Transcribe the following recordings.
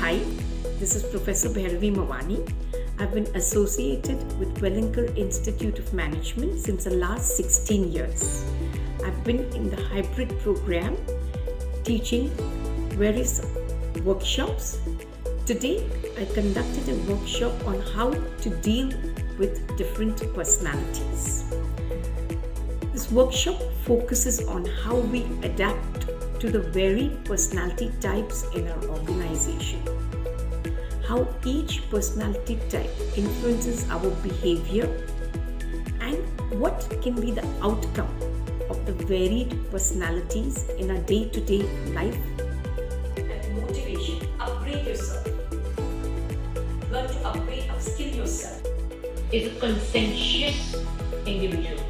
Hi, this is Professor Bhairavi Mawani. I've been associated with Welingkar Institute of Management since the last 16 years. I've been in the hybrid program teaching various workshops. Today, I conducted a workshop on how to deal with different personalities. This workshop focuses on how we adapt to the varied personality types in our organization. How each personality type influences our behavior and what can be the outcome of the varied personalities in our day-to-day life. And motivation, upgrade yourself. Learn to upgrade, upskill yourself. Is a conscientious individual.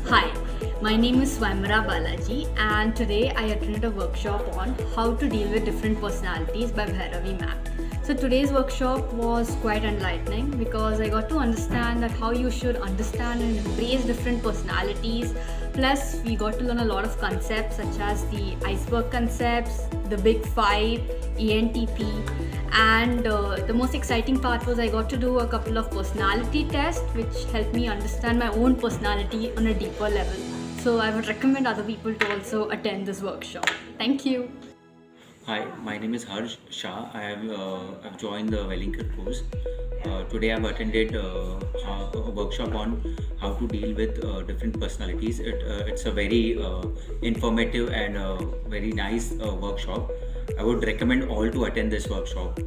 Hi, my name is Swamara Balaji and today I attended a workshop on how to deal with different personalities by Bhairavi ma'am. So today's workshop was quite enlightening because I got to understand that how you should understand and embrace different personalities. Plus we got to learn a lot of concepts such as the iceberg concepts, the big five, ENTP, and the most exciting part was I got to do a couple of personality tests which helped me understand my own personality on a deeper level. So I would recommend other people to also attend this workshop. Thank you. Hi, my name is Harsh Shah. I've joined the Welingkar course. Today I've attended a workshop on how to deal with different personalities. It's a very informative and very nice workshop. I would recommend all to attend this workshop.